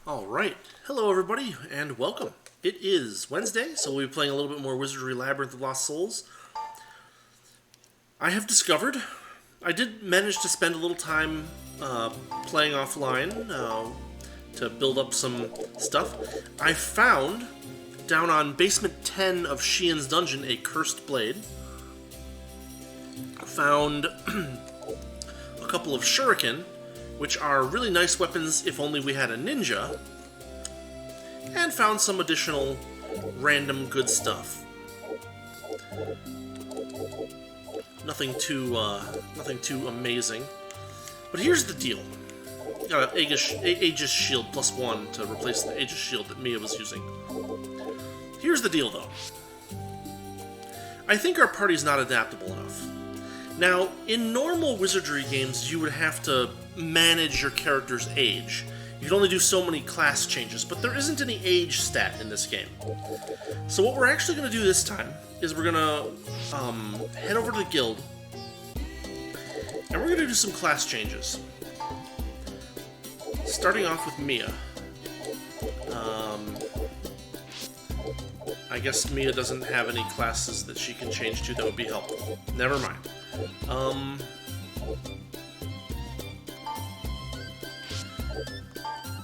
Alright, hello everybody, and welcome. It is Wednesday, so we'll be playing a little bit more Wizardry Labyrinth of Lost Souls. I have discovered, I did manage to spend a little time playing offline to build up some stuff. I found, down on basement 10 of Sheehan's Dungeon, a cursed blade. Found a couple of shuriken, which are really nice weapons if only we had a ninja, and found some additional random good stuff. Nothing too amazing. But here's the deal. Got an Aegis Shield +1 to replace the Aegis Shield that Mia was using. Here's the deal, though. I think our party's not adaptable enough. Now, in normal Wizardry games, you would have to manage your character's age. You can only do so many class changes, but there isn't any age stat in this game. So what we're actually going to do this time is we're going to head over to the guild, and we're going to do some class changes. Starting off with Mia. I guess Mia doesn't have any classes that she can change to that would be helpful. Never mind.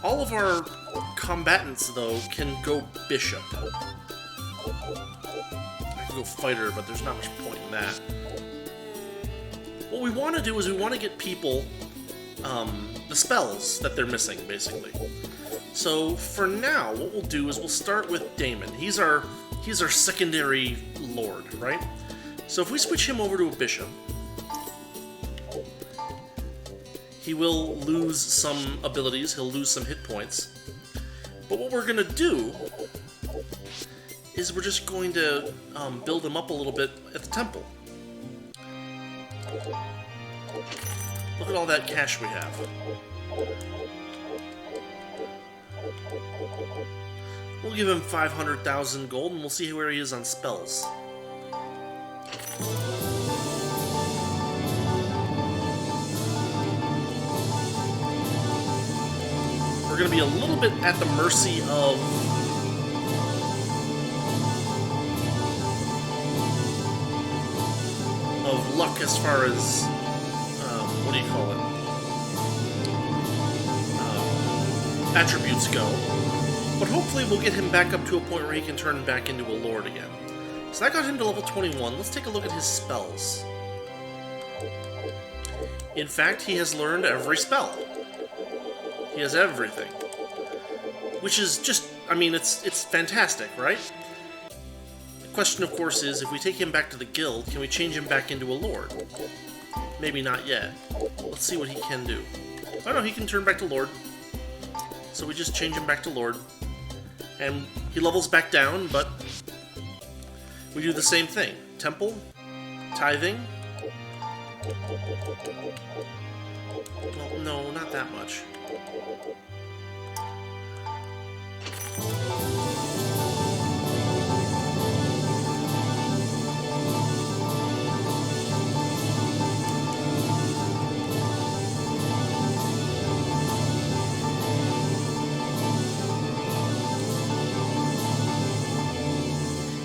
All of our combatants, though, can go bishop. I can go fighter, but there's not much point in that. What we want to do is we want to get people the spells that they're missing, basically. So for now, what we'll do is we'll start with Damon. He's our secondary lord, right? So if we switch him over to a bishop, he will lose some abilities, he'll lose some hit points. But what we're going to do is we're just going to build him up a little bit at the temple. Look at all that cash we have. We'll give him 500,000 gold and we'll see where he is on spells. We're going to be a little bit at the mercy of luck as far as what do you call it? Attributes go. But hopefully we'll get him back up to a point where he can turn back into a lord again. So that got him to level 21. Let's take a look at his spells. In fact, he has learned every spell. He has everything. Which is just, I mean, it's fantastic, right? The question, of course, is if we take him back to the guild, can we change him back into a lord? Maybe not yet. Let's see what he can do. Oh no, he can turn back to lord. So we just change him back to lord. And he levels back down, but we do the same thing. Temple, tithing. Well, no, not that much.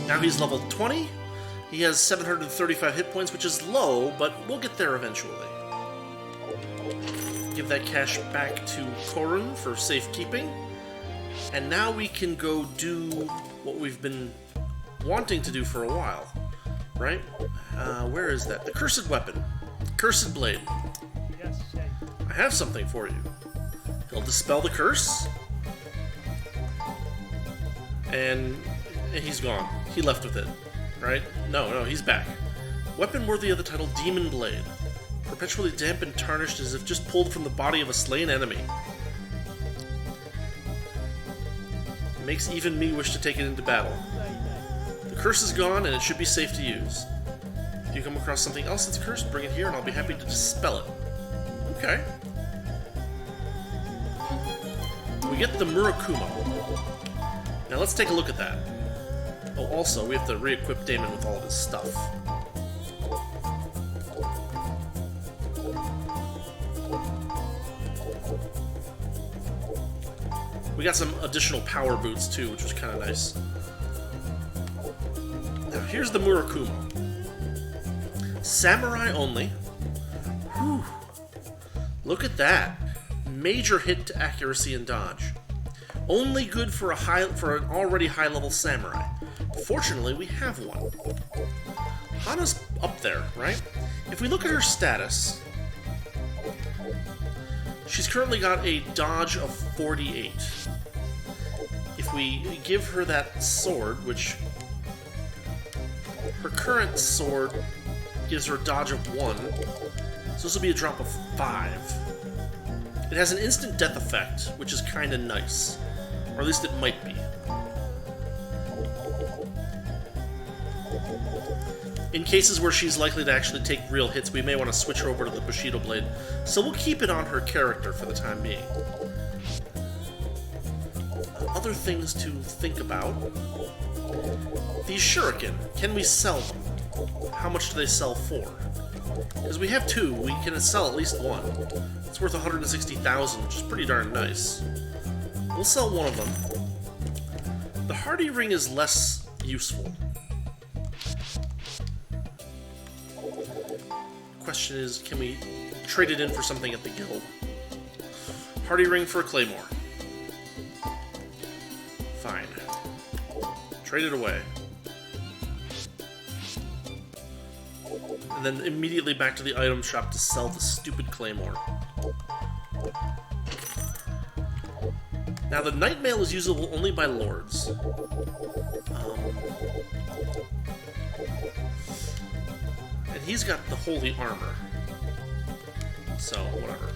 Now he's level 20. He has 735 hit points, which is low, but we'll get there eventually. Give that cash back to Korun for safekeeping. And now we can go do what we've been wanting to do for a while. Right? Where is that? The Cursed Weapon. Cursed Blade. Yes, Shay. I have something for you. He'll dispel the curse. And he's gone. He left with it. Right? No, he's back. Weapon worthy of the title Demon Blade. Perpetually damp and tarnished as if just pulled from the body of a slain enemy. Makes even me wish to take it into battle. The curse is gone and it should be safe to use. If you come across something else that's cursed, bring it here and I'll be happy to dispel it. Okay. We get the Murakumo. Now let's take a look at that. Oh, also, we have to re-equip Damon with all of his stuff. We We got some additional power boots too, which was kind of nice. Now here's the Murakumo. Samurai only. Whew. Look at that. Major hit to accuracy and dodge. Only good for an already high-level samurai. Fortunately, we have one. Hana's up there, right? If we look at her status, she's currently got a dodge of 48. If we give her that sword, which her current sword gives her a dodge of 1, so this will be a drop of 5. It has an instant death effect, which is kind of nice. Or at least it might be. In cases where she's likely to actually take real hits, we may want to switch her over to the Bushido Blade. So we'll keep it on her character for the time being. Other things to think about. These shuriken, can we sell them? How much do they sell for? Because we have 2, we can sell at least 1. It's worth 160,000, which is pretty darn nice. We'll sell one of them. The Hardy Ring is less useful. Question is, can we trade it in for something at the guild? Hardy Ring for a Claymore. Fine. Trade it away. And then immediately back to the item shop to sell the stupid Claymore. Now, the Night Mail is usable only by lords. And he's got the Holy Armor. So, whatever.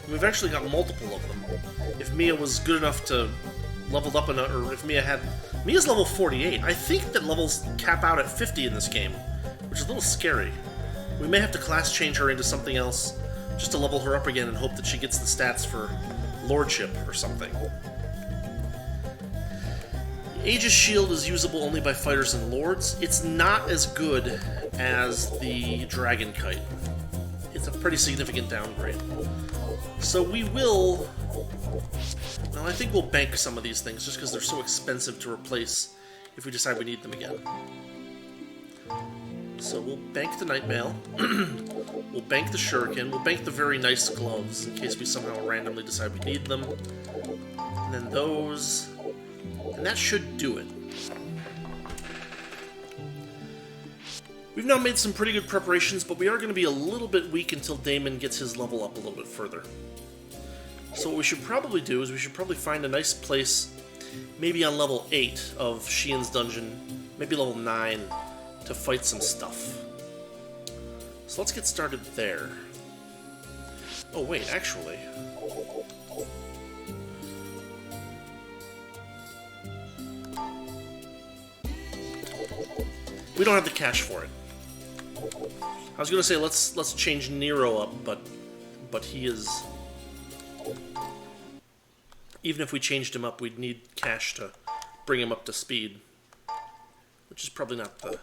We've actually got multiple of them. If Mia was good enough to level up, or if Mia had... Mia's level 48. I think that levels cap out at 50 in this game, which is a little scary. We may have to class change her into something else just to level her up again and hope that she gets the stats for lordship or something. Aegis Shield is usable only by fighters and lords. It's not as good as the Dragon Kite. It's a pretty significant downgrade. So we will... Well, I think we'll bank some of these things just because they're so expensive to replace if we decide we need them again. So we'll bank the Night Mail, we'll bank the Shuriken, we'll bank the very nice gloves in case we somehow randomly decide we need them, and then those, and that should do it. We've now made some pretty good preparations, but we are going to be a little bit weak until Damon gets his level up a little bit further. So what we should probably do is we should probably find a nice place, maybe on level 8 of Xian's dungeon, maybe level 9, to fight some stuff. So let's get started there. Oh wait, actually... we don't have the cash for it. I was gonna say let's change Nero up, but he is... Even if we changed him up, we'd need cash to bring him up to speed, which is probably not the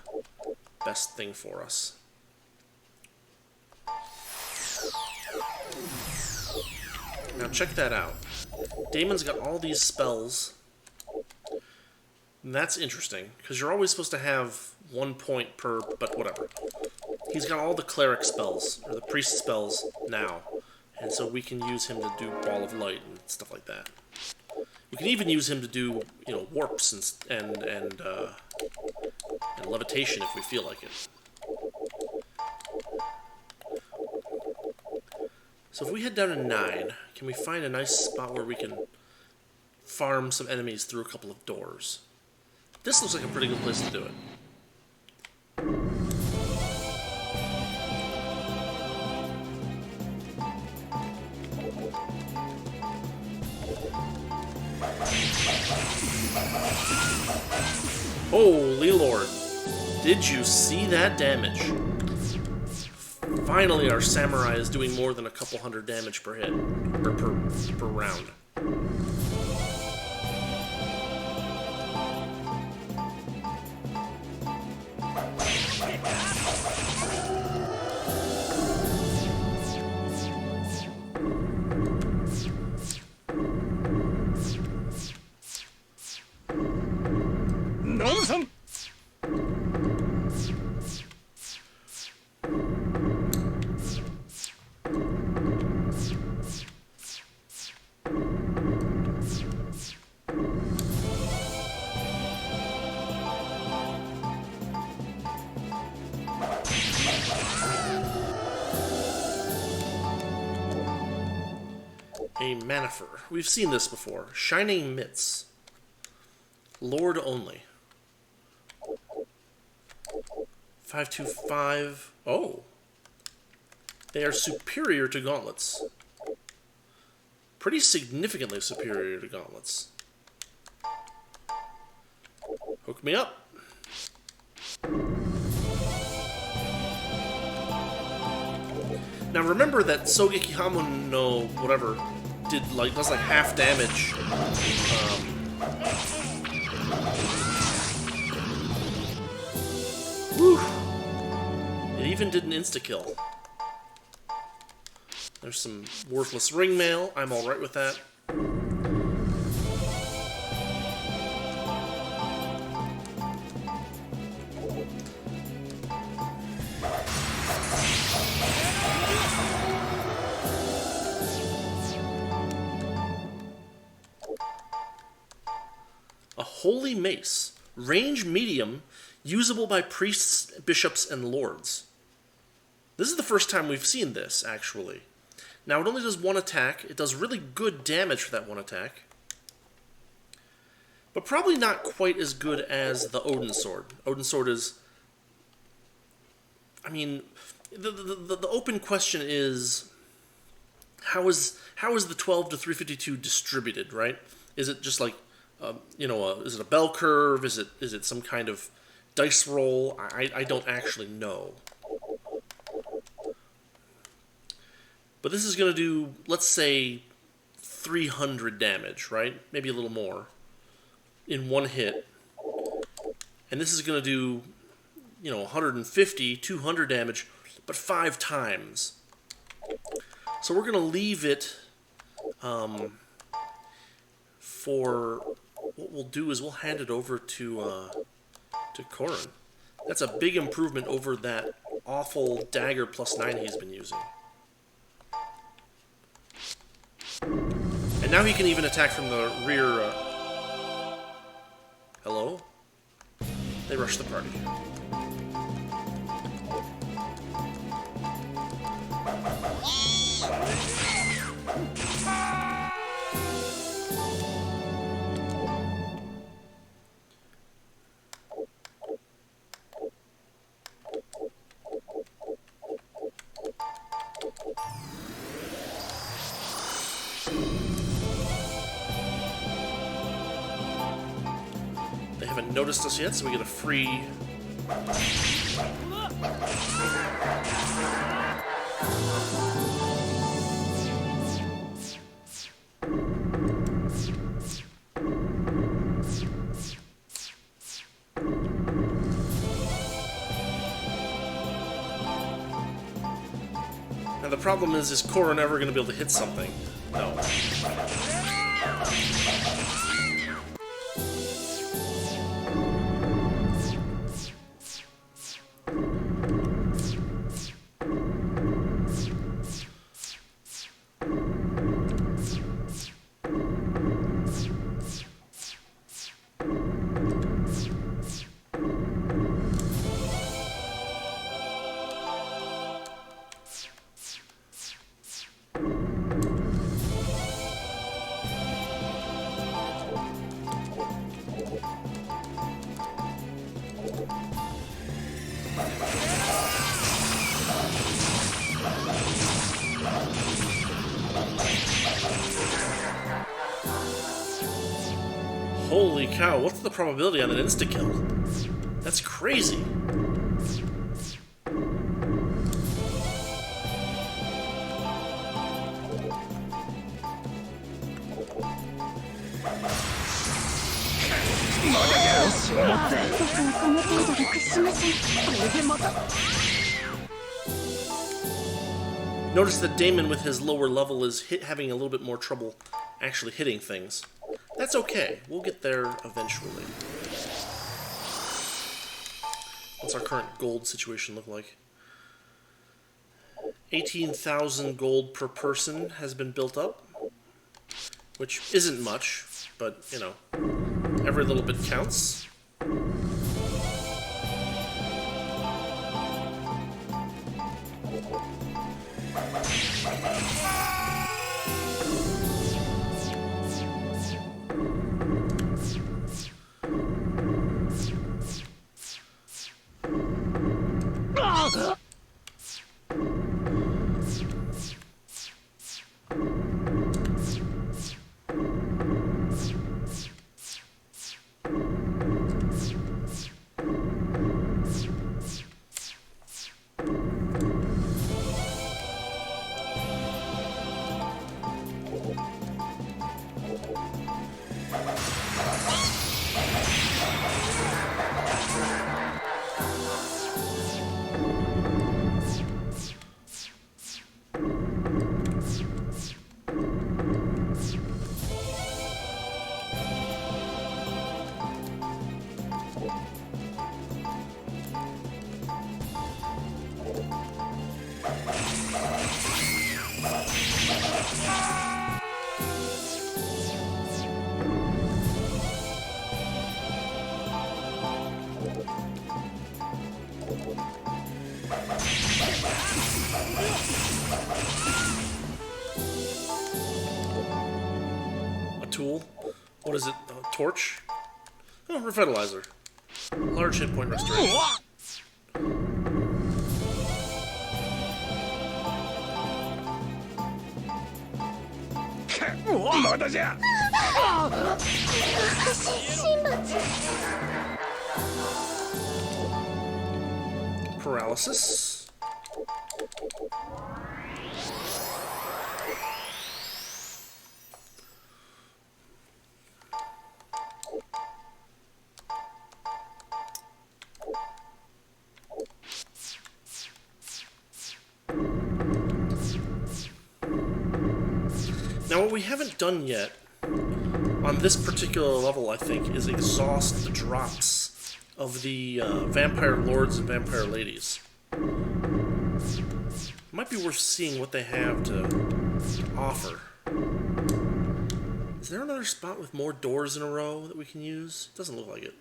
best thing for us. Now check that out. Damon's got all these spells. And that's interesting, because you're always supposed to have 1 point per, but whatever. He's got all the cleric spells, or the priest spells, now. And so we can use him to do Ball of Light and stuff like that. We can even use him to do, you know, warps and levitation if we feel like it. So if we head down to 9, can we find a nice spot where we can farm some enemies through a couple of doors? This looks like a pretty good place to do it. Holy Lord! Did you see that damage? Finally, our samurai is doing more than a couple hundred damage per hit, or per round. a Manifer. We've seen this before. Shining Mitts. Lord only. 525. Oh. They are superior to gauntlets. Pretty significantly superior to gauntlets. Hook me up. Now remember that Sogeki Hamon no whatever does like half damage. Whew. It even did an insta-kill. There's some worthless ring mail. I'm alright with that. A holy mace. Range medium, usable by priests, bishops, and lords. This is the first time we've seen this, actually. Now, it only does one attack. It does really good damage for that one attack. But probably not quite as good as the Odin Sword. Odin Sword is... I mean, the open question is... How is the 12 to 352 distributed, right? Is it just like, is it a bell curve? Is it some kind of dice roll? I don't actually know. But this is going to do, let's say, 300 damage, right? Maybe a little more in one hit. And this is going to do, 150, 200 damage, but 5 times. So we're going to leave it for... What we'll do is we'll hand it over to Corrin. That's a big improvement over that awful dagger +9 he's been using. And now he can even attack from the rear. Hello? They rushed the party. They haven't noticed us yet, so we get a free... Now the problem is Corrin ever going to be able to hit something? No. Holy cow, what's the probability on an insta-kill? That's crazy. Notice that Damon with his lower level is having a little bit more trouble actually hitting things. That's okay. We'll get there eventually. What's our current gold situation look like? 18,000 gold per person has been built up, which isn't much, but, every little bit counts. torch. Oh, revitalizer. Large hit point restoration. Paralysis. Now, what we haven't done yet on this particular level, I think, is exhaust the drops of the vampire lords and vampire ladies. Might be worth seeing what they have to offer. Is there another spot with more doors in a row that we can use? Doesn't look like it.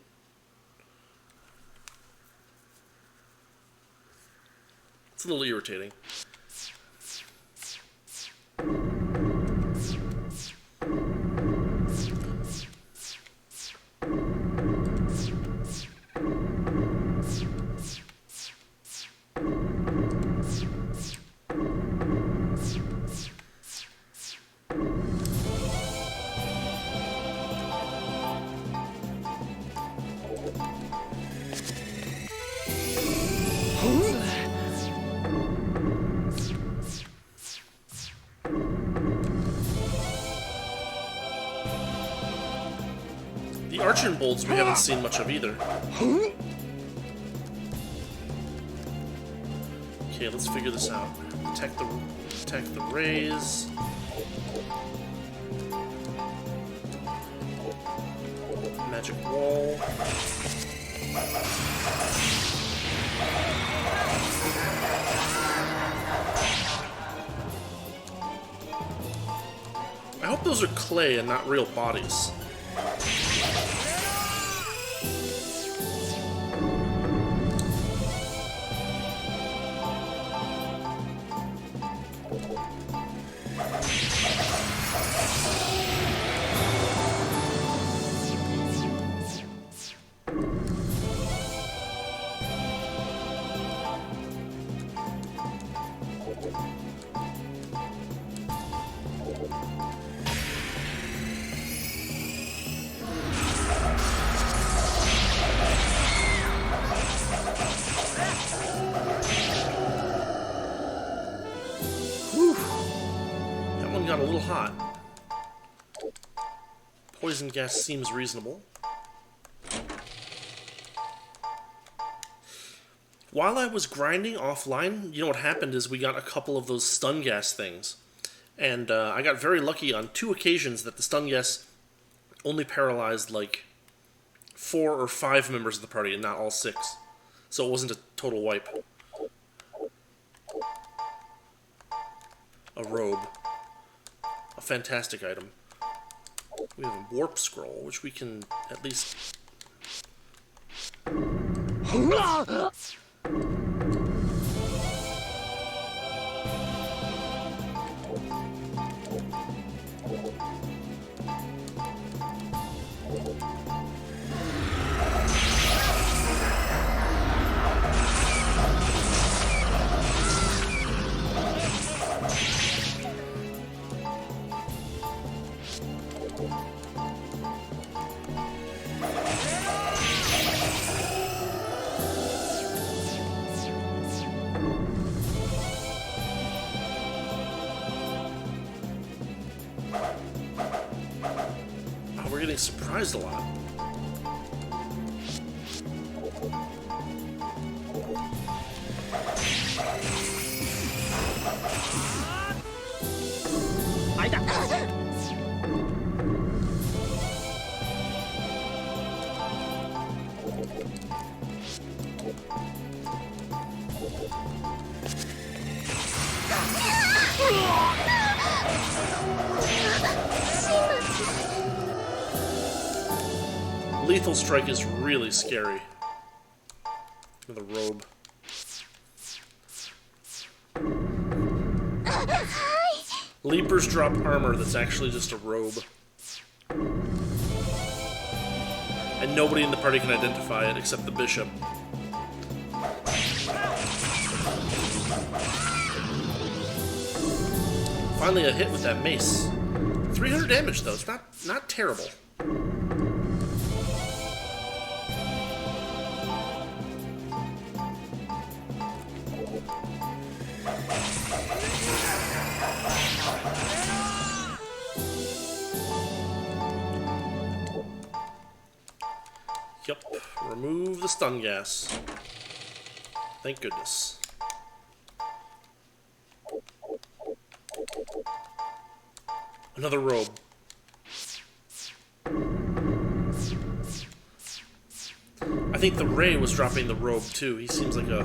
It's a little irritating. The Archon Bolts we haven't seen much of either. Okay, let's figure this out. Detect the rays. Magic wall. I hope those are clay and not real bodies. Got a little hot. Poison gas seems reasonable. While I was grinding offline, you know what happened is we got a couple of those stun gas things. And I got very lucky on 2 occasions that the stun gas only paralyzed like 4 or 5 members of the party and not all 6. So it wasn't a total wipe. A robe. A fantastic item. We have a warp scroll, which we can at least... We're getting surprised a lot. Lethal Strike is really scary. With a robe. Leapers drop armor that's actually just a robe. nobody in the party can identify it except the bishop. Finally a hit with that mace. 300 damage though, it's not terrible. Yep, remove the stun gas. Thank goodness. Another robe. I think the Ray was dropping the robe too. He seems like a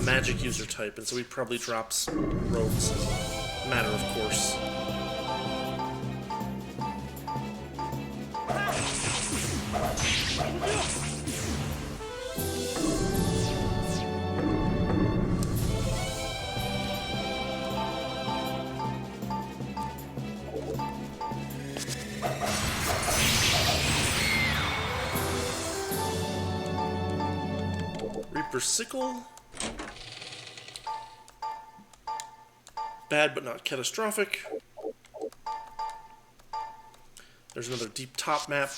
magic user type, and so he probably drops robes as a matter of course. Reaper Sickle. Bad but not catastrophic. There's another deep top map.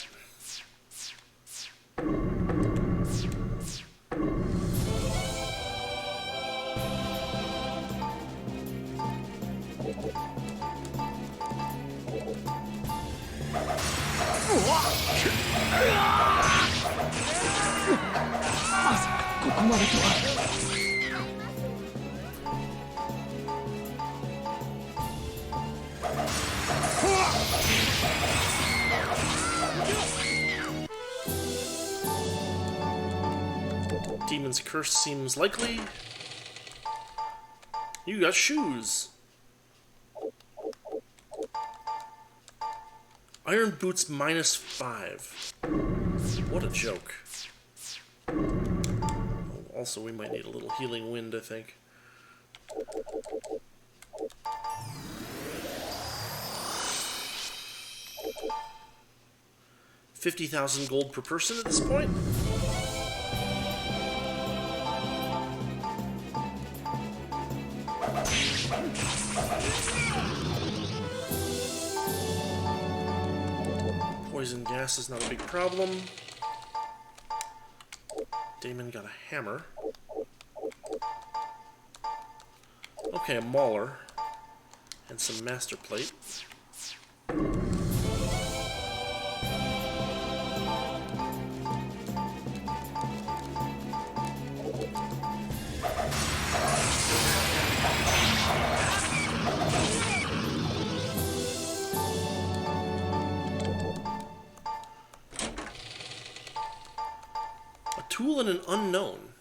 Demon's Curse seems likely. You got shoes. Iron Boots -5. What a joke. Also, we might need a little healing wind, I think. $50,000 gold per person at this point. Poison gas is not a big problem. Damon got a hammer. Okay, a mauler. And some master plate. Tool and an unknown.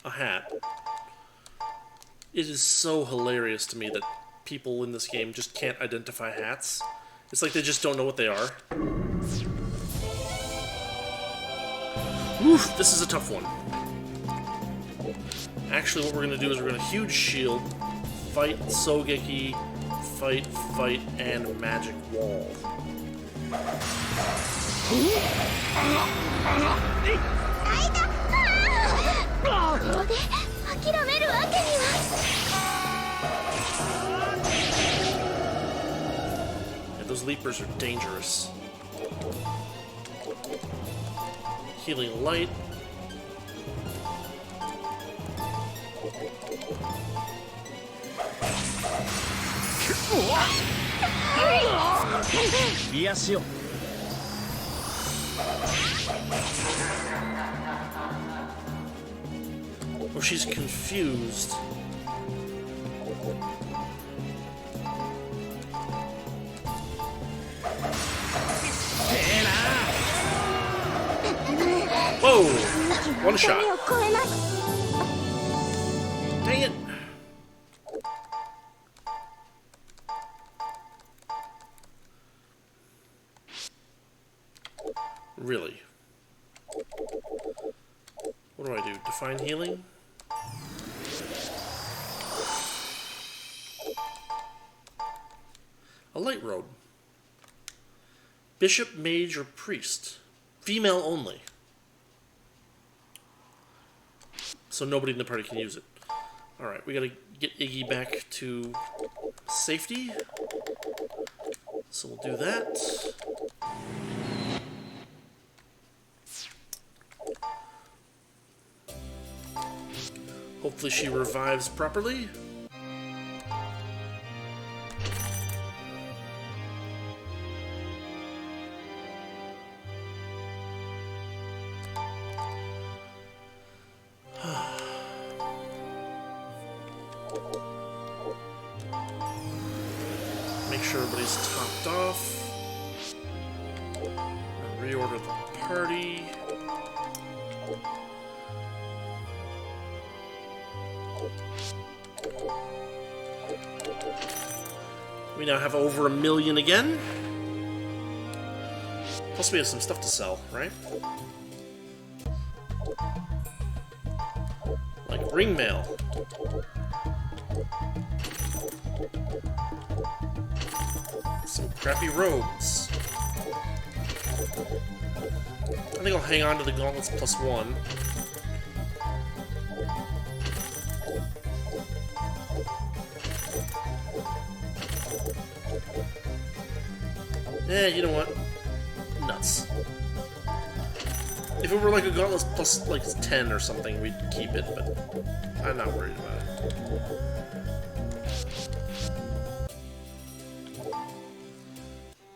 A hat. It is so hilarious to me that people in this game just can't identify hats. It's like they just don't know what they are. Oof, this is a tough one. Actually, what we're going to do is we're going to huge shield, fight Sogeki, fight, and magic wall. Yeah, those leapers are dangerous. Healing light. Oh, she's confused. Whoa! One shot. Dang it! Really? What do I do? Define healing? A light robe. Bishop, mage, or priest. Female only. So nobody in the party can use it. Alright, we gotta get Iggy back to safety. So we'll do that. Hopefully she revives properly. Make sure everybody's topped off. And reorder the party. We now have over 1 million again. Plus we have some stuff to sell, right? Like ring mail. Some crappy robes. I think I'll hang on to the gauntlets +1. Eh, you know what? Nuts. If it were like a gauntlets plus like 10 or something, we'd keep it, but I'm not worried about it.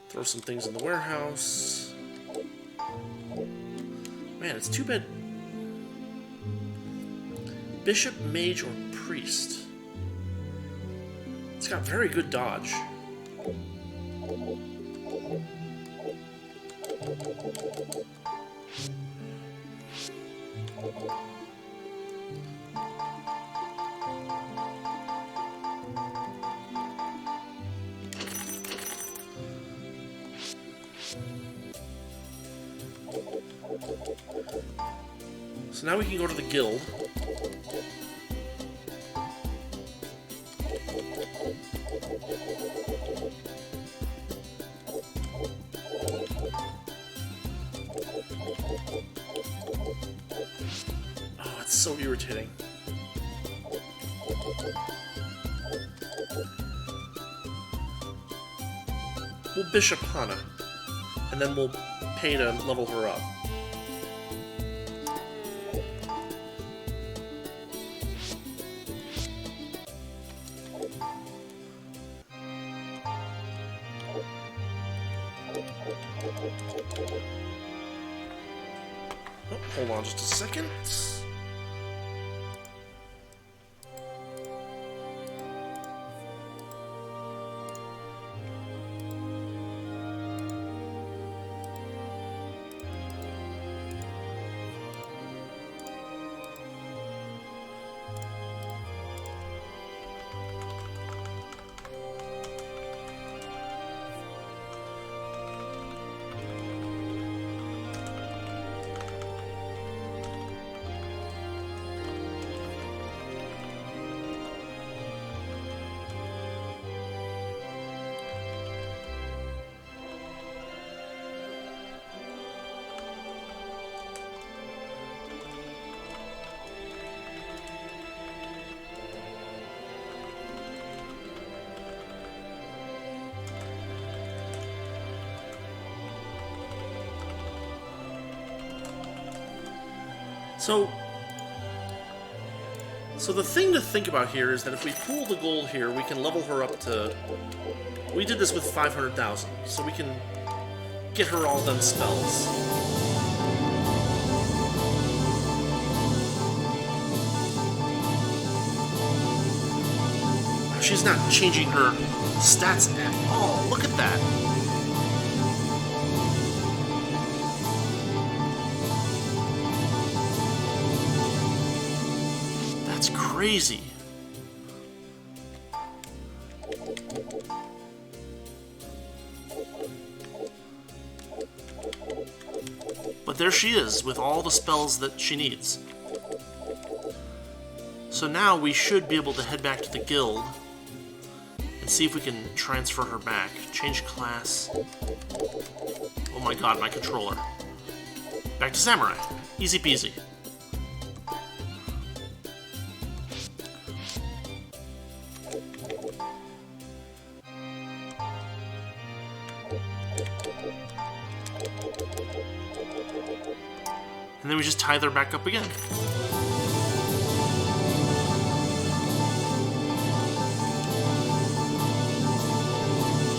Throw some things in the warehouse. Man, it's too bad. Bishop, mage, or priest. It's got very good dodge. So now we can go to the guild. Oh, it's so irritating. We'll Bishop Hana, and then we'll pay to level her up. Oh, hold on just a second. So the thing to think about here is that if we pool the gold here, we can level her up to... We did this with 500,000, so we can get her all done spells. She's not changing her stats at all. Look at that. That's crazy. But there she is, with all the spells that she needs. So now we should be able to head back to the guild and see if we can transfer her back. Change class. Oh my god, my controller. Back to Samurai. Easy peasy. And then we just tie her back up again.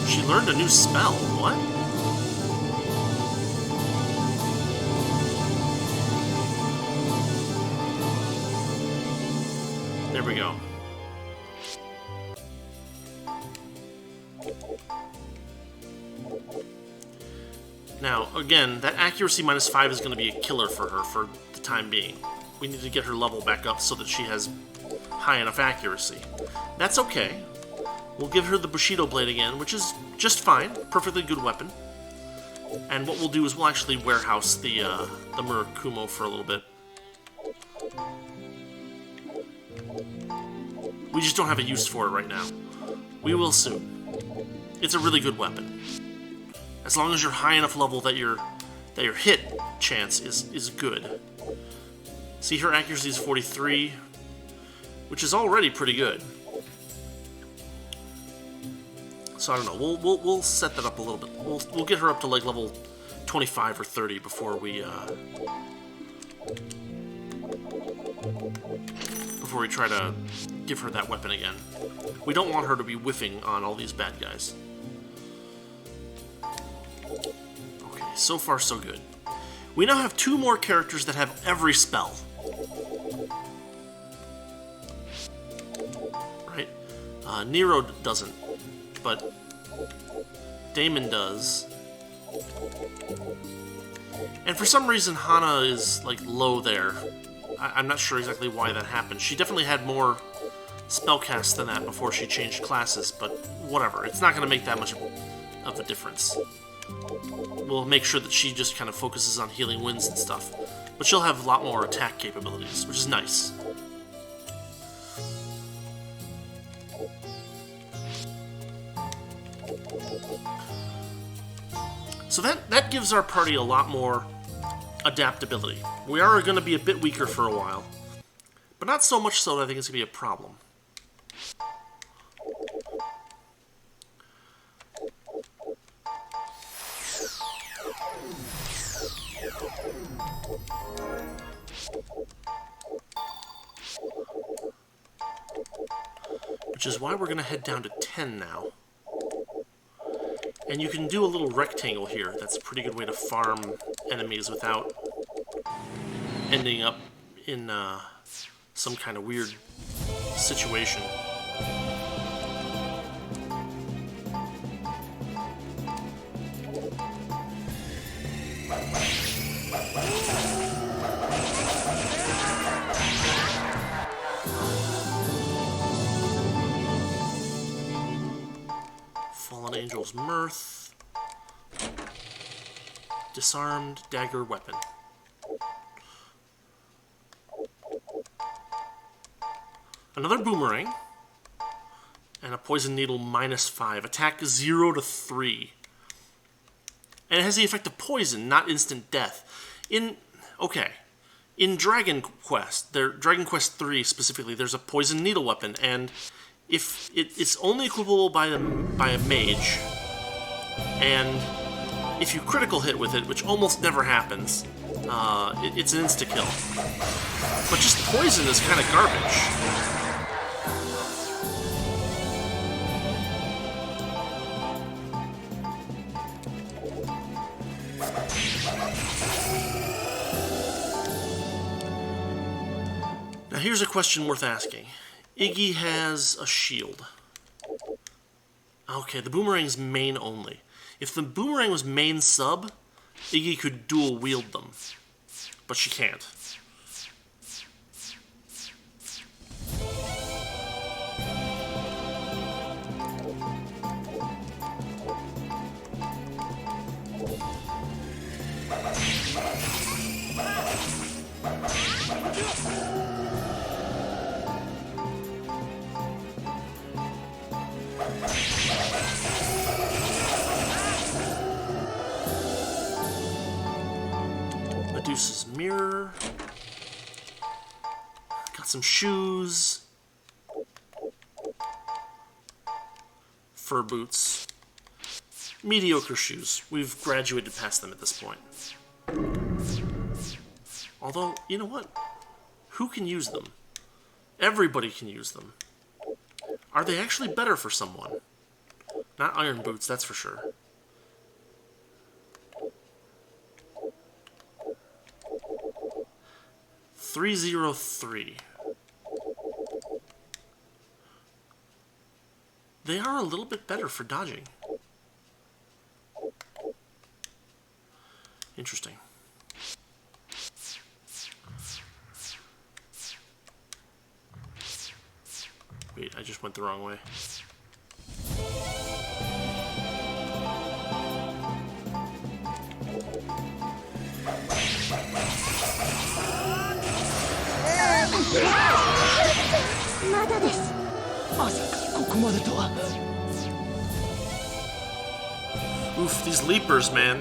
She learned a new spell. What? There we go. Now, again, that accuracy -5 is going to be a killer for her for the time being. We need to get her level back up so that she has high enough accuracy. That's okay. We'll give her the Bushido Blade again, which is just fine. Perfectly good weapon. And what we'll do is we'll actually warehouse the Murakumo for a little bit. We just don't have a use for it right now. We will soon. It's a really good weapon. As long as you're high enough level that your hit chance is good. See, her accuracy is 43, which is already pretty good. So I don't know. We'll set that up a little bit. We'll get her up to like level 25 or 30 before we try to give her that weapon again. We don't want her to be whiffing on all these bad guys. Okay, so far so good. We now have 2 more characters that have every spell. Right? Nero doesn't, but Damon does. And for some reason, Hana is like low there. I'm not sure exactly why that happened. She definitely had more spellcasts than that before she changed classes, but whatever. It's not going to make that much of a difference. We'll make sure that she just kind of focuses on healing winds and stuff. But she'll have a lot more attack capabilities, which is nice. So that gives our party a lot more adaptability. We are going to be a bit weaker for a while, but not so much so that I think it's going to be a problem. Which is why we're going to head down to 10 now. And you can do a little rectangle here. That's a pretty good way to farm enemies without ending up in some kind of weird situation. Fallen Angel's Mirth. Disarmed dagger weapon. Another boomerang. And a poison needle -5. Attack 0 to 3. And it has the effect of poison, not instant death. In Dragon Quest, Dragon Quest 3 specifically, there's a poison needle weapon, and if it's only equipable by a mage, and if you critical hit with it, which almost never happens, it's an insta-kill. But just poison is kind of garbage. Now here's a question worth asking. Iggy has a shield. Okay, the boomerang's main only. If the boomerang was main sub, Iggy could dual wield them. But she can't. Deuce's Mirror. Got some shoes. Fur boots. Mediocre shoes. We've graduated past them at this point. Although, you know what? Who can use them? Everybody can use them. Are they actually better for someone? Not iron boots, that's for sure. $303. They are a little bit better for dodging. Interesting. Wait, I just went the wrong way. Oof, these leapers, man.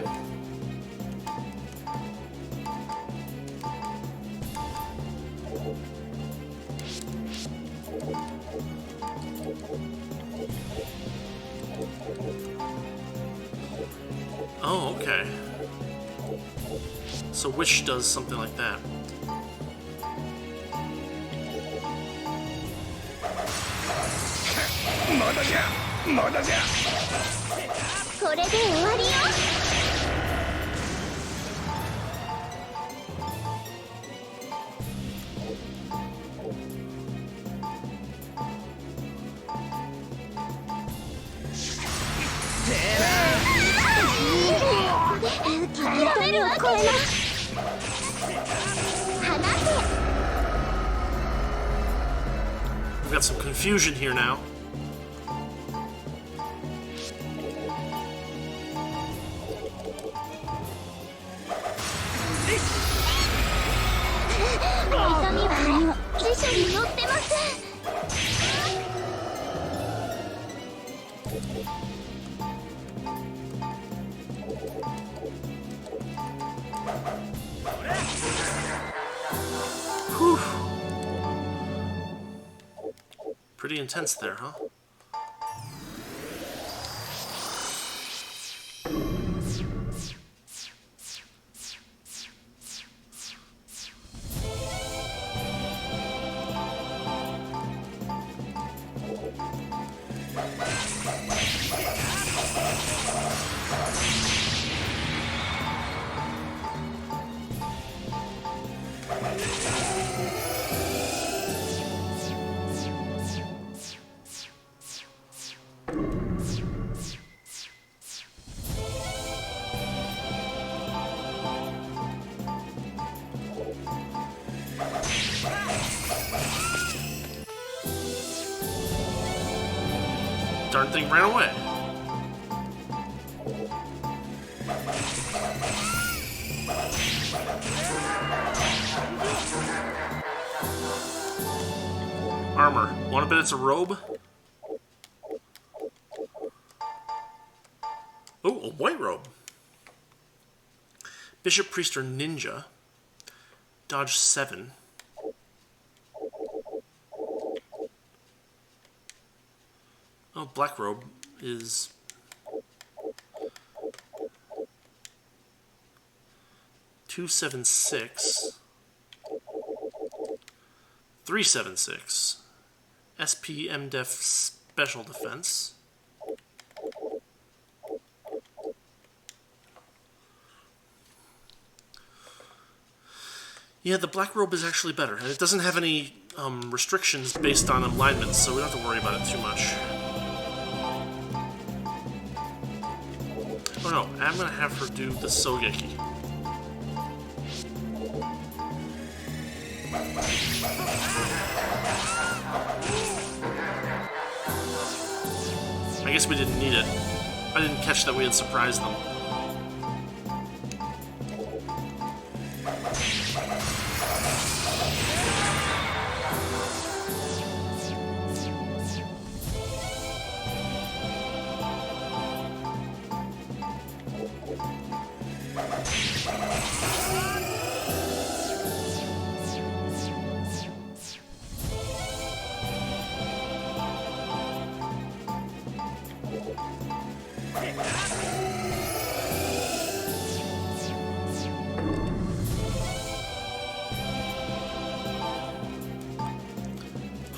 Oh, okay. So Wish does something like that. We've got some confusion here now. Whew. Pretty intense there, huh? Darn thing ran away. Armor. Want to bet it's a robe? Oh, a white robe. Bishop, Priest, or Ninja. Dodge 7. Oh, black robe is... $276. $376. SP MDef Special Defense. Yeah, the black robe is actually better, and it doesn't have any restrictions based on alignments, so we don't have to worry about it too much. Oh no, I'm gonna have her do the Sogeki. I guess we didn't need it. I didn't catch that we had surprised them.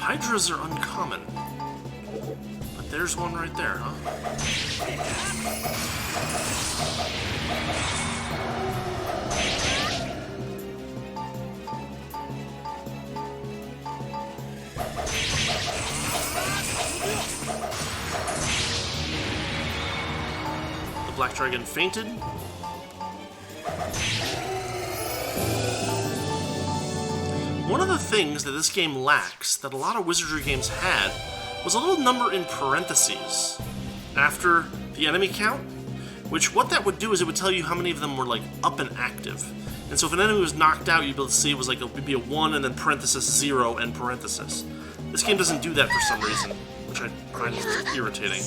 Hydras are uncommon. But there's one right there, huh? The Black Dragon fainted. One of the things that this game lacks, that a lot of Wizardry games had, was a little number in parentheses after the enemy count, which what that would do is it would tell you how many of them were like up and active. And so if an enemy was knocked out, you'd be able to see it was like it would be a 1 and then parenthesis 0 and parenthesis. This game doesn't do that for some reason, which I find irritating.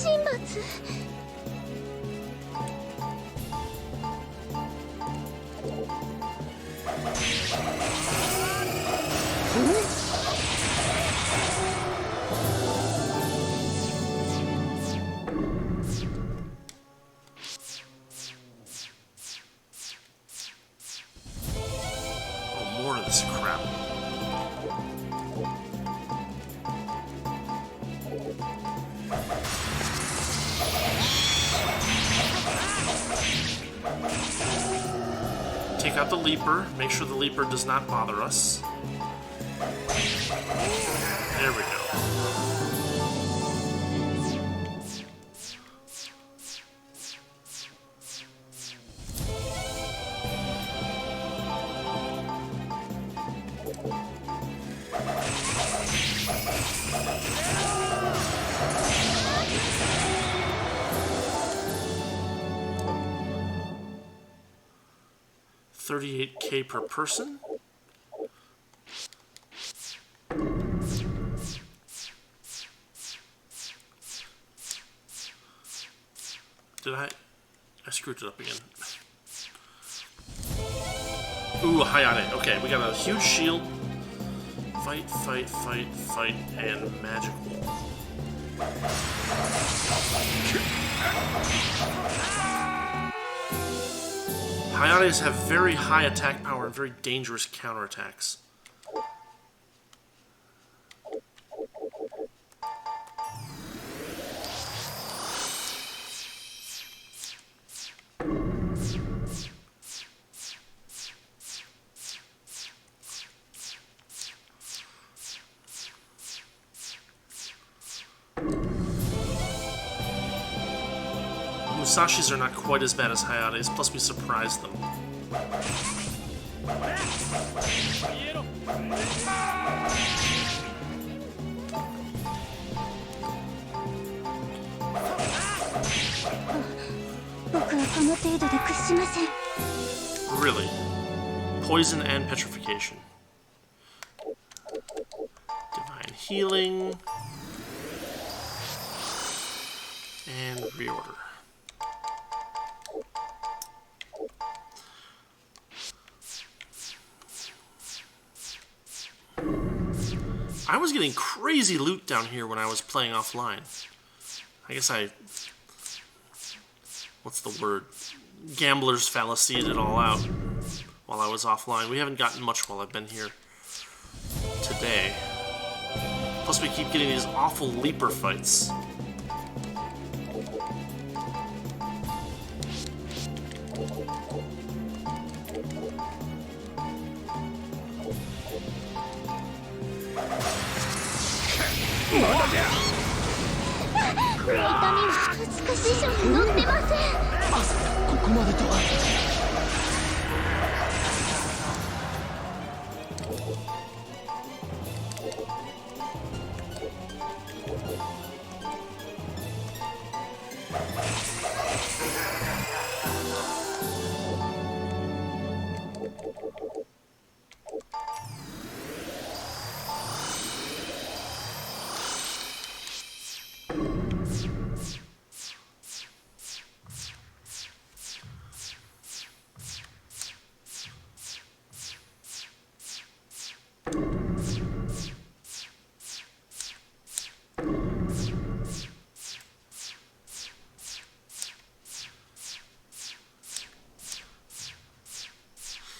More of this crap. Take out the Leaper. Make sure the Leaper does not bother us. There we go. $38K per person. Did I screwed it up again. Ooh, a Hayate. Okay, we got a huge shield. Fight, fight, fight, fight, and magic wall. Hayates have very high attack power and very dangerous counterattacks. Musashis are not quite as bad as Hayates, plus we surprised them. Really? Poison and petrification. Divine healing. And reorder. I was getting crazy loot down here when I was playing offline. I guess what's the word? Gambler's fallacied it all out while I was offline. We haven't gotten much while I've been here today. Plus we keep getting these awful Leaper fights.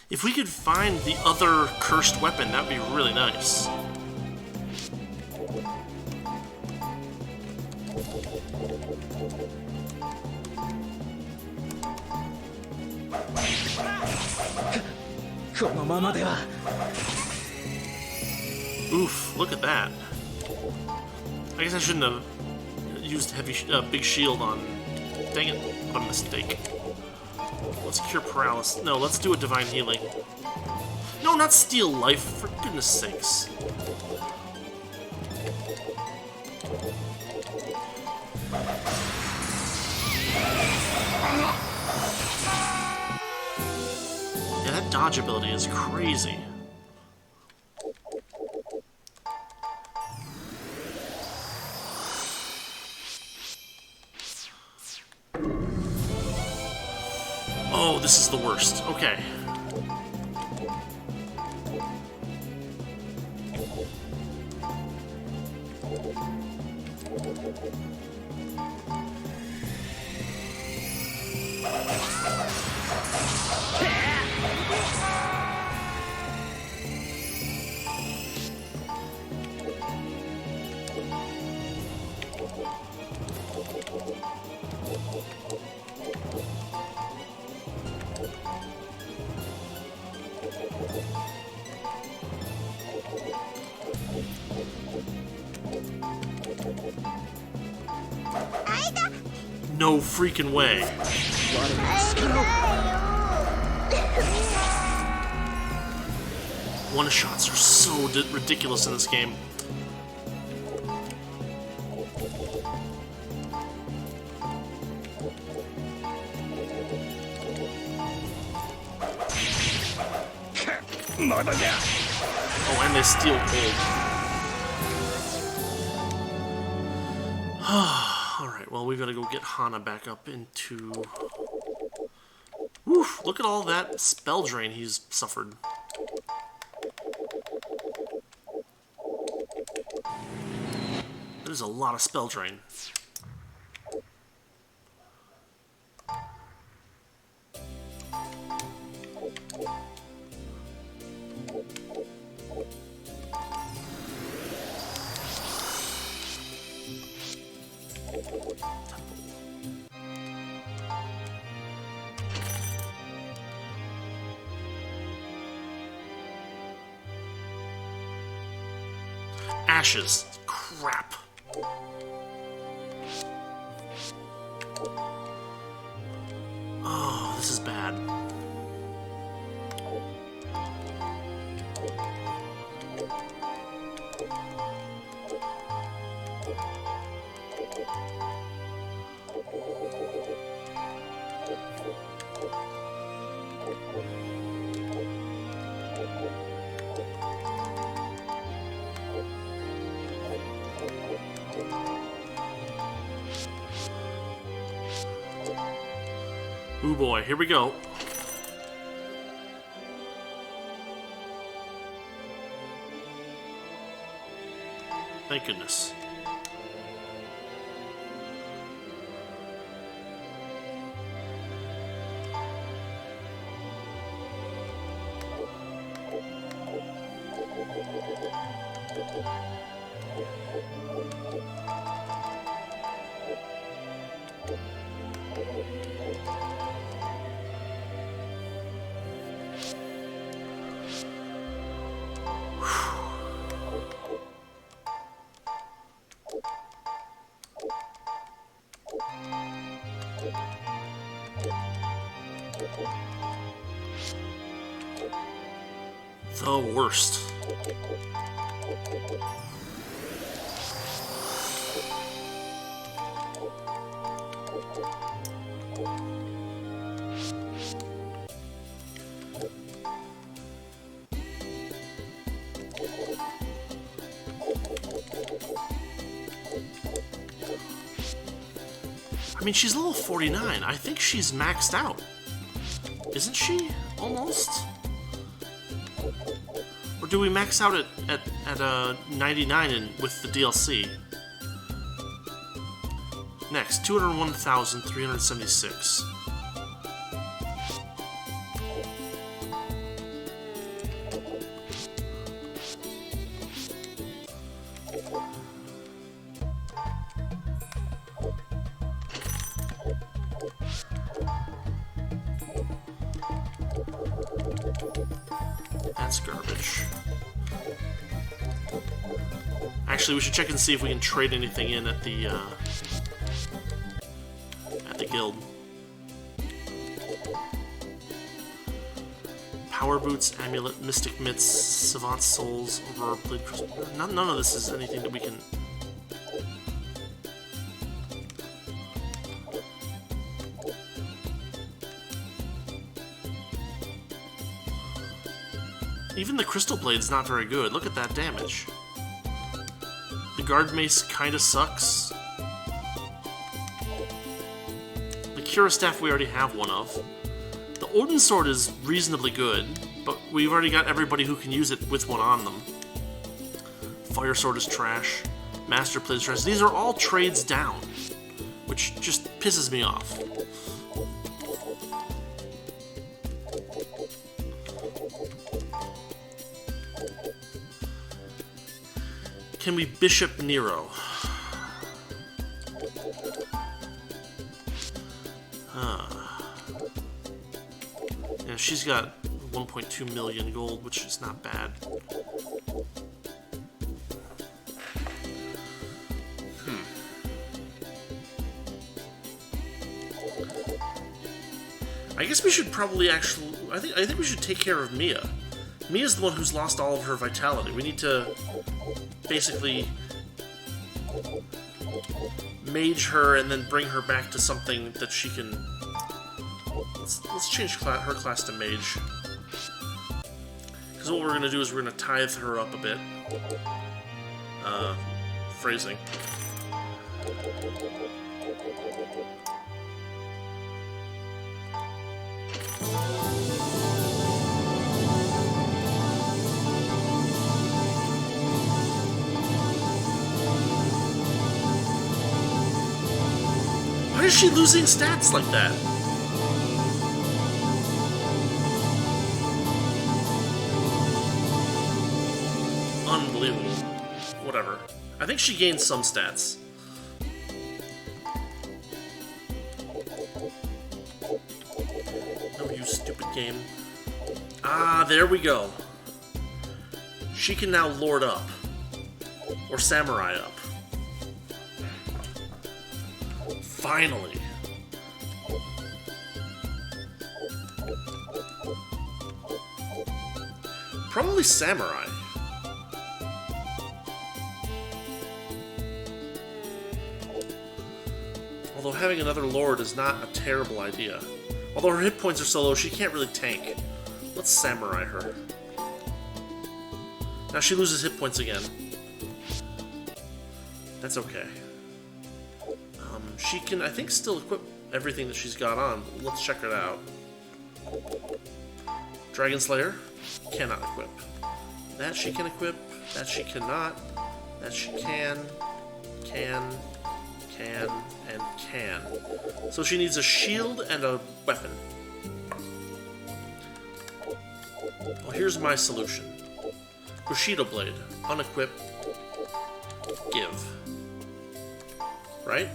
If we could find the other cursed weapon, that'd be really nice. Oof, look at that. I guess I shouldn't have used big shield on... Dang it, what a mistake. Let's cure paralysis. No, let's do a divine healing. No, not steal life, for goodness sakes. Yeah, that dodge ability is crazy. Oh, this is the worst. Okay. No freaking way. One-shots are so ridiculous in this game. Oh, and they steal gold. Alright, well, we've got to go get Hana back up into... Woof! Look at all that spell drain he's suffered. There's a lot of spell drain. Ashes. Crap. Oh, this is bad. Ooh boy, here we go. Thank goodness. The worst. I mean, she's level 49. I think she's maxed out. Isn't she? Almost? Or do we max out at 99 with the DLC? Next, 201,376. Actually, we should check and see if we can trade anything in at the guild. Power Boots, Amulet, Mystic Mitts, Savant Souls, Aurora Blade Crystal. None of this is anything that we can... Even the Crystal Blade's not very good. Look at that damage. The Guard Mace kinda sucks. The Cura Staff we already have one of. The Odin Sword is reasonably good, but we've already got everybody who can use it with one on them. Fire Sword is trash. Master Plate is trash. These are all trades down, which just pisses me off. Can we Bishop Nero? Yeah, she's got 1.2 million gold, which is not bad. I guess we should probably actually... I think we should take care of Mia. Mia's the one who's lost all of her vitality. We need to basically mage her and then bring her back to something that she can... Let's change her class to mage. Because what we're going to do is we're going to tithe her up a bit. Phrasing. Why is she losing stats like that? Unbelievable. Whatever. I think she gained some stats. No, you stupid game. Ah, there we go. She can now lord up. Or samurai up. Finally. Probably samurai. Although having another lord is not a terrible idea. Although her hit points are so low, she can't really tank. Let's samurai her. Now she loses hit points again. That's okay. She can, I think, still equip everything that she's got on. Let's check it out. Dragon Slayer cannot equip. That she can equip. That she cannot. That she can, and can. So she needs a shield and a weapon. Well, here's my solution. Bushido Blade. Unequip. Give. Right?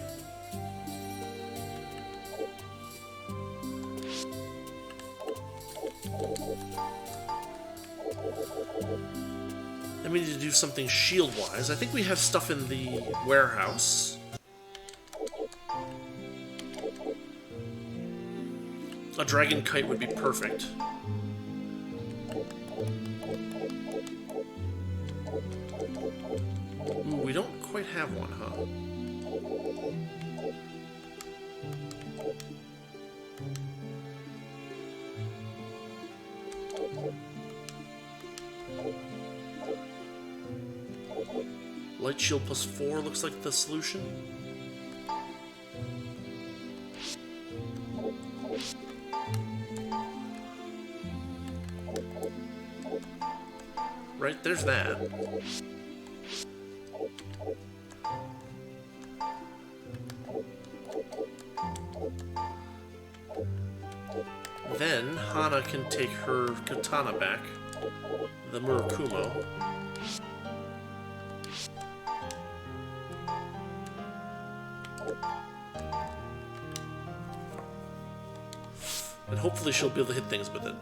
Then we need to do something shield-wise. I think we have stuff in the warehouse. A dragon kite would be perfect. Ooh, we don't quite have one, huh? Light shield plus 4 looks like the solution. Right, there's that. Then Hana can take her katana back, the Murakumo. And hopefully she'll be able to hit things with it.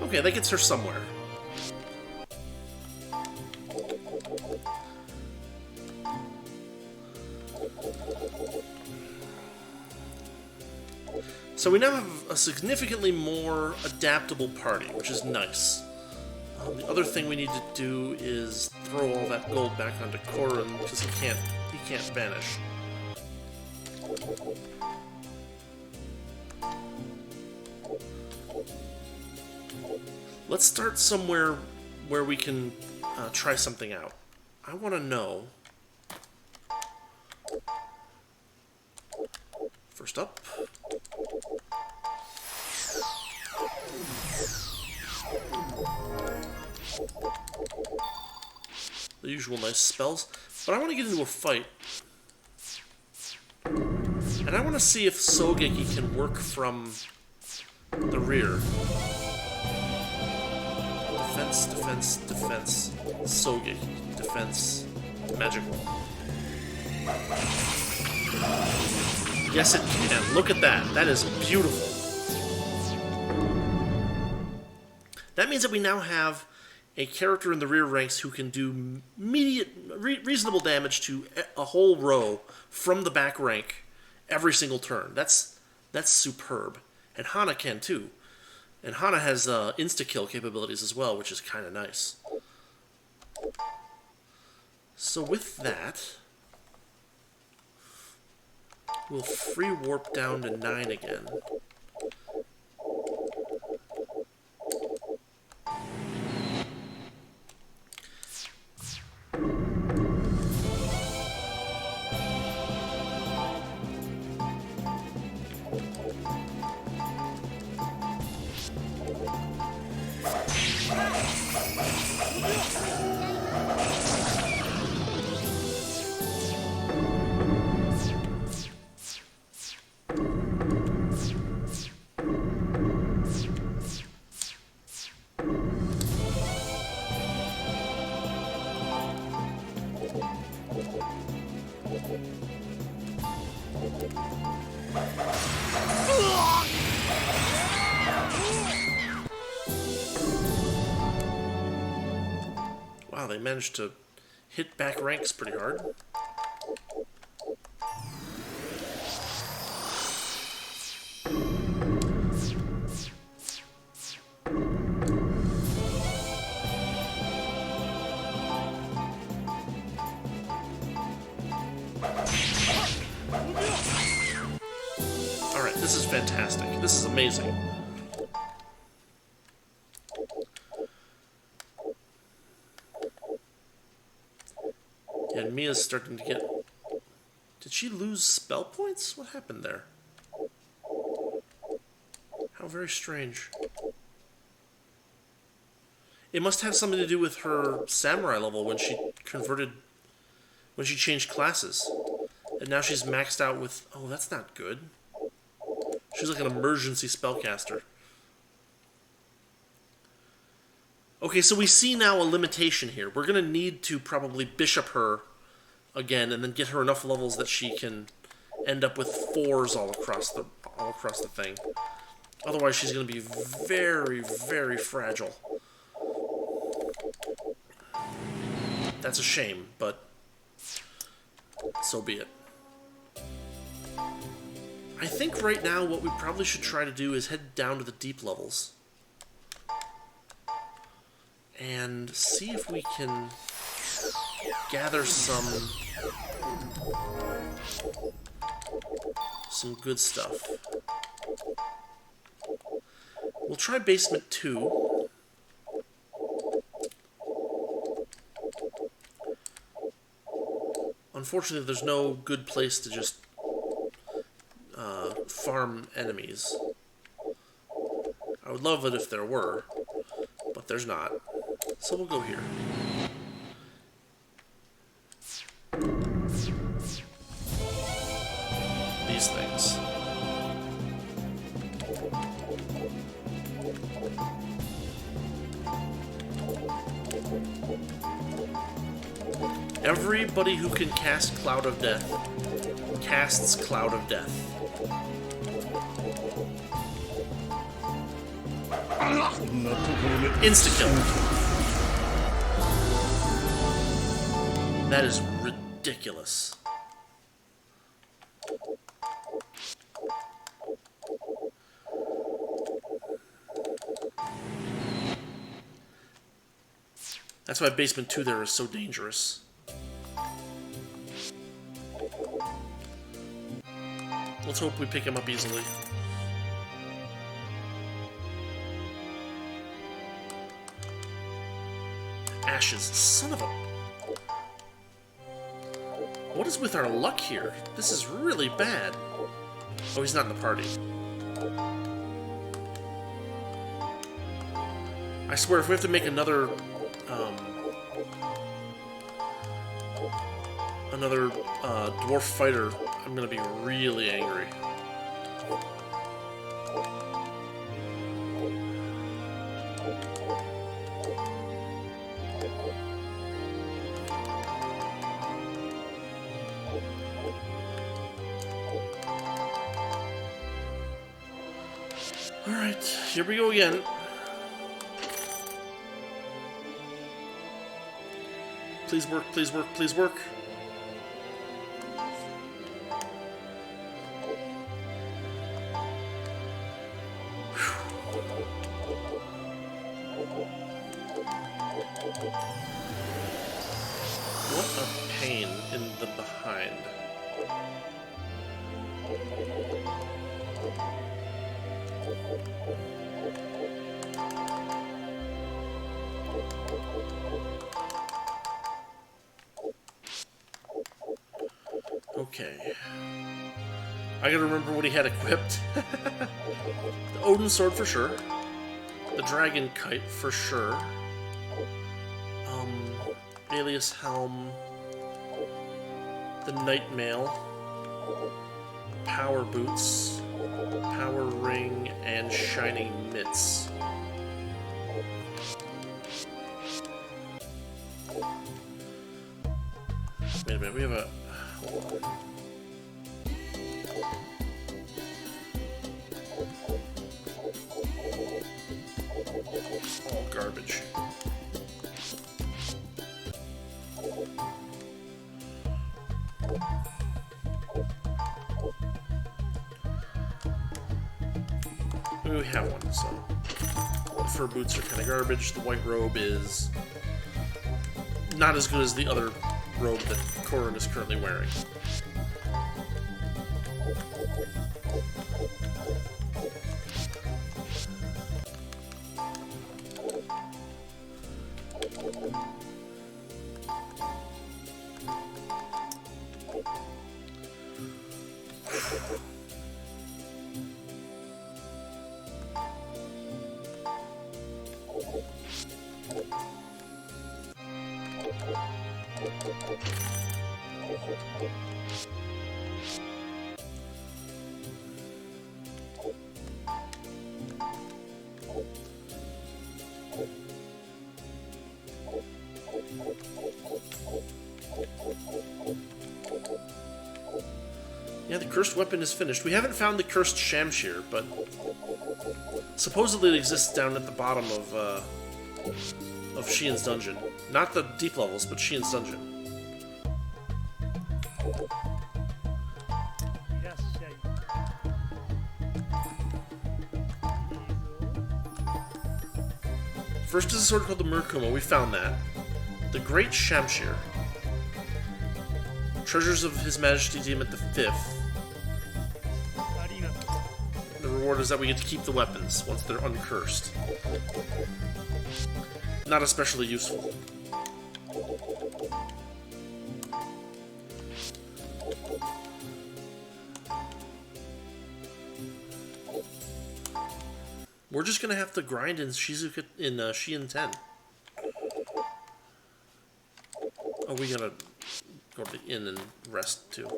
Okay, that gets her somewhere. So we now have a significantly more adaptable party, which is nice. The other thing we need to do is throw all that gold back onto Corrin because he can't vanish. Let's start somewhere where we can try something out. I want to know. First up. The usual nice spells. But I want to get into a fight. And I want to see if Sogeki can work from the rear. Defense, defense, defense. Sogeki. Defense. Magical. Yes, it can. Look at that. That is beautiful. That means that we now have a character in the rear ranks who can do reasonable damage to a whole row from the back rank every single turn. That's superb. And Hana can too. And Hana has insta-kill capabilities as well, which is kind of nice. So with that, we'll free warp down to 9 again. Wow, they managed to hit back ranks pretty hard. Alright, this is fantastic. This is amazing. And Mia's starting to get... Did she lose spell points? What happened there? How very strange. It must have something to do with her samurai level when she when she changed classes. And now she's maxed out with... Oh, that's not good. She's like an emergency spellcaster. Okay, so we see now a limitation here. We're going to need to probably bishop her again and then get her enough levels that she can end up with 4s all across the thing. Otherwise, she's going to be very, very fragile. That's a shame, but so be it. I think right now what we probably should try to do is head down to the deep levels and see if we can gather some good stuff. We'll try basement 2. Unfortunately, there's no good place to just farm enemies. I would love it if there were, but there's not. So we'll go here. These things. Everybody who can cast Cloud of Death casts Cloud of Death. Insta-kill. That is ridiculous. That's why Basement 2 there is so dangerous. Let's hope we pick him up easily. Ashes, son of a... What is with our luck here? This is really bad. Oh, he's not in the party. I swear, if we have to make another dwarf fighter, I'm gonna be really angry. Alright, here we go again. Please work, please work, please work. What a pain in the behind. Okay. I gotta remember what he had equipped. The Odin Sword for sure. The Dragon Kite for sure. Alias Helm. The Night Mail. Power Boots. Power Ring and Shining Mitts. Wait a minute, we have a... Hold on. All garbage. We have one, so the fur boots are kind of garbage. The white robe is not as good as the other robe that Corrin is currently wearing. Yeah, the cursed weapon is finished. We haven't found the cursed Shamshir, but supposedly it exists down at the bottom of Sheehan's dungeon. Not the deep levels, but Sheehan's dungeon. First is a sword called the Murkuma. We found that. The Great Shamshir. Treasures of His Majesty deem it the 5th. The reward is that we get to keep the weapons once they're uncursed. Not especially useful. We're just gonna have to grind in Shizuka in Sheehan 10. Oh, we gotta go to the inn and rest too.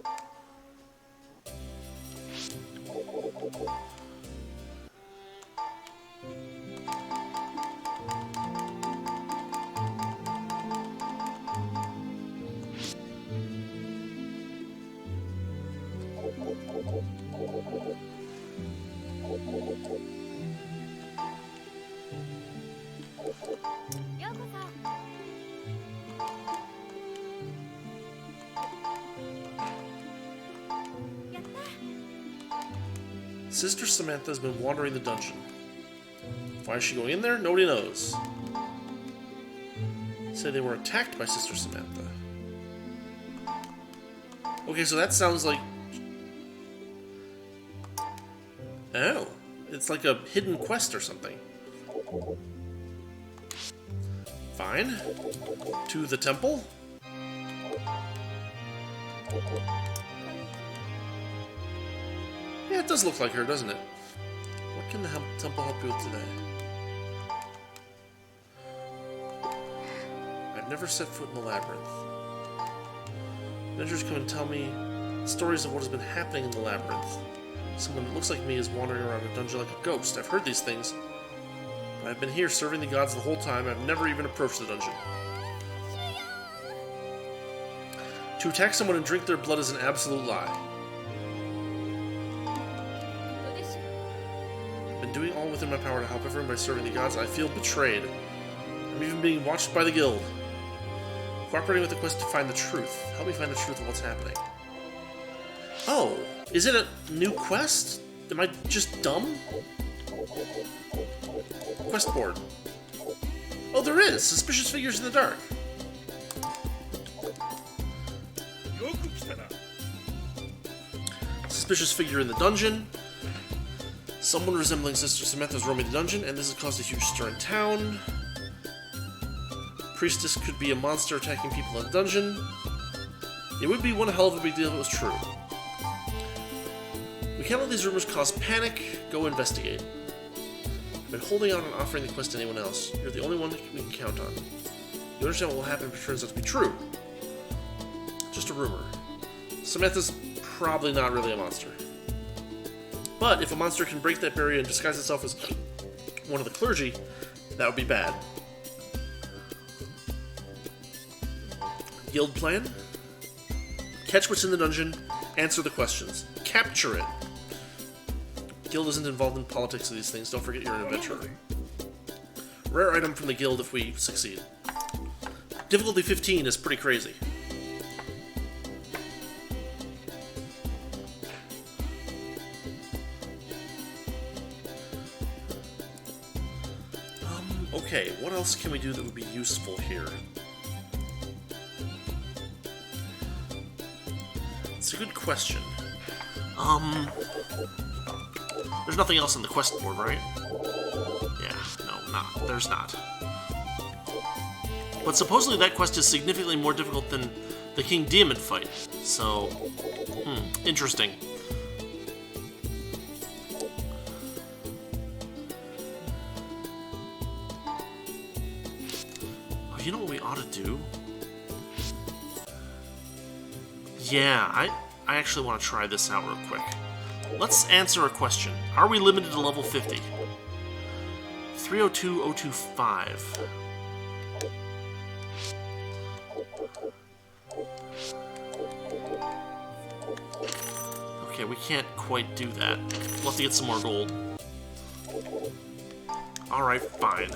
Sister Samantha has been wandering the dungeon. Why is she going in there? Nobody knows. Say they were attacked by Sister Samantha. Okay, so that sounds like... Oh, it's like a hidden quest or something. Fine. To the temple? Yeah, it does look like her, doesn't it? What can the temple help you with today? I've never set foot in the labyrinth. Adventurers come and tell me stories of what has been happening in the labyrinth. Someone that looks like me is wandering around a dungeon like a ghost. I've heard these things, but I've been here serving the gods the whole time. I've never even approached the dungeon. To attack someone and drink their blood is an absolute lie. I've been doing all within my power to help everyone by serving the gods. I feel betrayed. I'm even being watched by the guild. Cooperating with the quest to find the truth. Help me find the truth of what's happening. Oh, is it a new quest? Am I just dumb? Quest board. Oh, there is! Suspicious figures in the dark. Suspicious figure in the dungeon. Someone resembling Sister Samantha is roaming the dungeon, and this has caused a huge stir in town. Priestess could be a monster attacking people in the dungeon. It would be one hell of a big deal if it was true. We can't let these rumors cause panic. Go investigate. I've been holding out on offering the quest to anyone else. You're the only one we can count on. You understand what will happen if it turns out to be true. Just a rumor. Samantha's probably not really a monster. But if a monster can break that barrier and disguise itself as one of the clergy, that would be bad. Guild plan? Catch what's in the dungeon, answer the questions. Capture it. Guild isn't involved in politics of these things, don't forget you're an adventurer. Rare item from the guild if we succeed. Difficulty 15 is pretty crazy. Okay, what else can we do that would be useful here? It's a good question. There's nothing else on the quest board, right? Yeah, no, there's not. But supposedly that quest is significantly more difficult than the King Demon fight, so... interesting. Oh, you know what we ought to do? Yeah, I actually want to try this out real quick. Let's answer a question. Are we limited to level 50? 302025. Okay, we can't quite do that. We'll have to get some more gold. Alright, fine.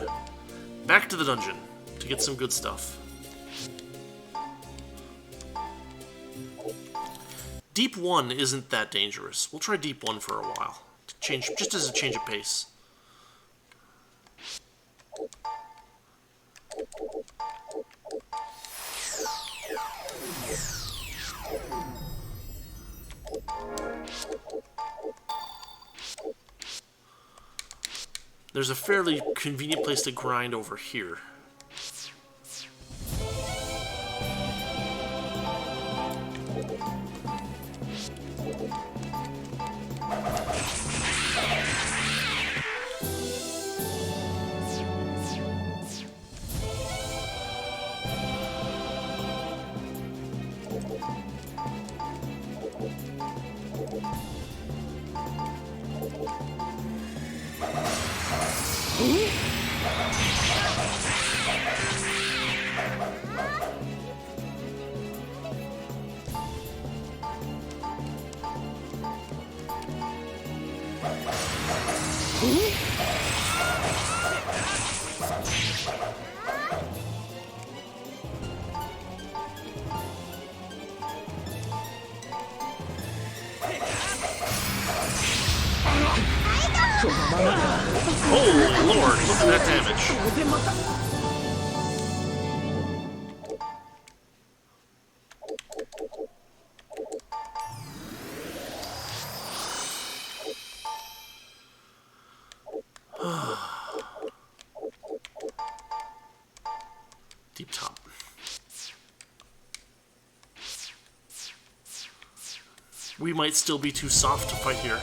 Back to the dungeon to get some good stuff. Deep 1 isn't that dangerous. We'll try Deep 1 for a while. Just as a change of pace. There's a fairly convenient place to grind over here. Holy lord, look at that damage. Deep top. We might still be too soft to fight here.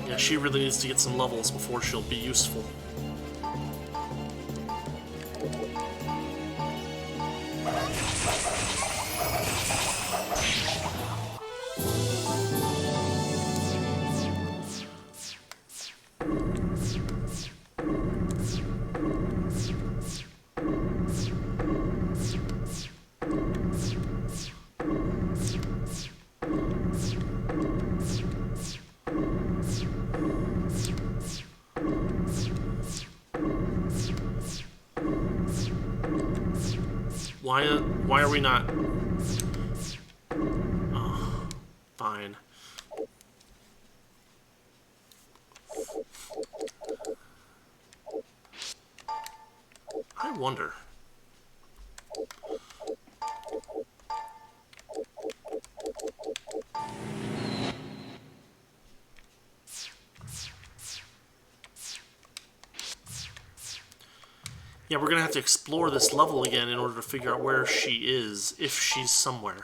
Yeah, she really needs to get some levels before she'll be useful. Why are we not? Oh, fine. I wonder. Yeah, we're gonna have to explore this level again in order to figure out where she is, if she's somewhere.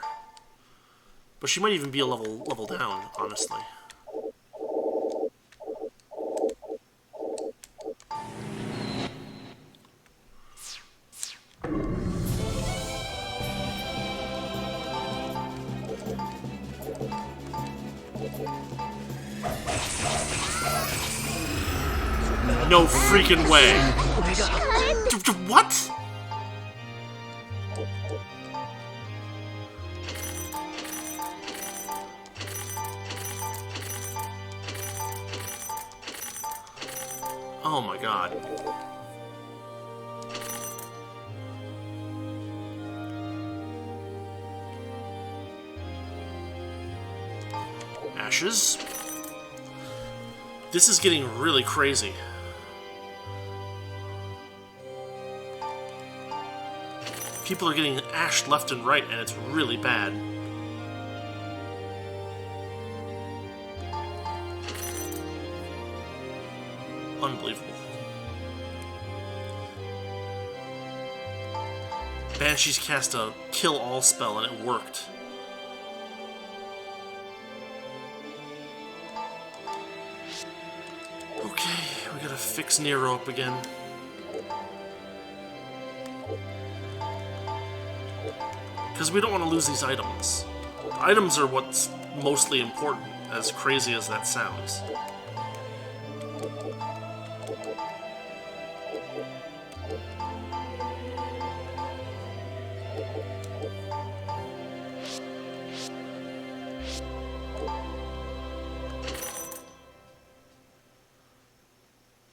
But she might even be a level down, honestly. No freaking way! What? Oh my god. Ashes. This is getting really crazy. People are getting ashed left and right, and it's really bad. Unbelievable. Banshee's cast a kill all spell, and it worked. Okay, we gotta fix Nero up again. Because we don't want to lose these items. The items are what's mostly important, as crazy as that sounds.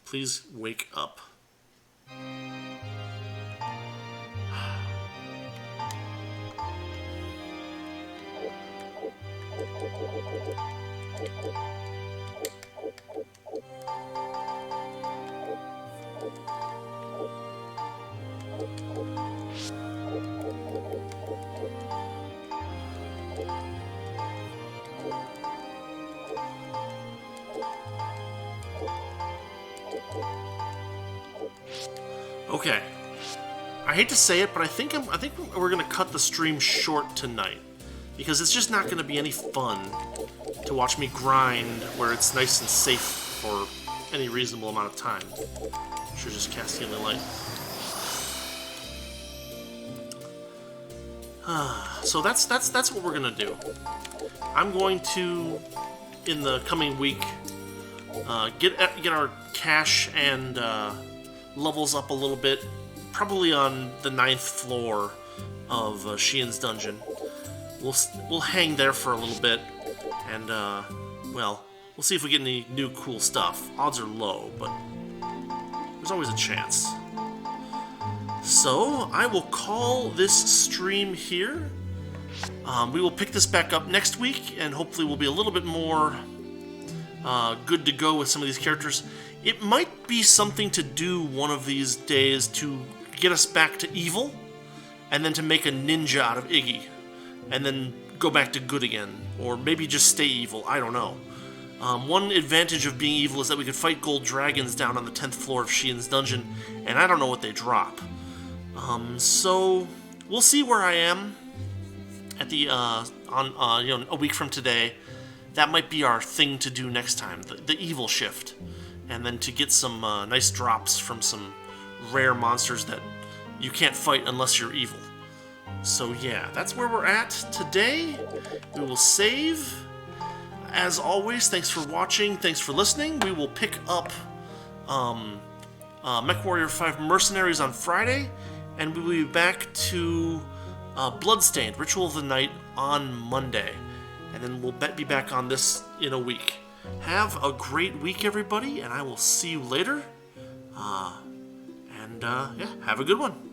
Please wake up. Okay. I hate to say it, but I think we're gonna cut the stream short tonight, because it's just not gonna be any fun to watch me grind where it's nice and safe for any reasonable amount of time. Should just cast Healing Light. So that's what we're gonna do. I'm going to, in the coming week, get our cash and levels up a little bit, probably on the 9th floor of Xian's dungeon. We'll hang there for a little bit and well, we'll see if we get any new cool stuff. Odds are low, but there's always a chance. So, I will call this stream here. We will pick this back up next week, and hopefully we'll be a little bit more good to go with some of these characters. It might be something to do one of these days to get us back to evil, and then to make a ninja out of Iggy, and then go back to good again, or maybe just stay evil, I don't know. One advantage of being evil is that we could fight gold dragons down on the 10th floor of Sheehan's dungeon, and I don't know what they drop. So we'll see where I am at the a week from today. That might be our thing to do next time, the evil shift, and then to get some nice drops from some rare monsters that you can't fight unless you're evil. So yeah, that's where we're at today. We will save. As always, thanks for watching, thanks for listening. We will pick up MechWarrior 5 Mercenaries on Friday, and we will be back to Bloodstained, Ritual of the Night on Monday. And then we'll be back on this in a week. Have a great week, everybody, and I will see you later. Yeah, have a good one.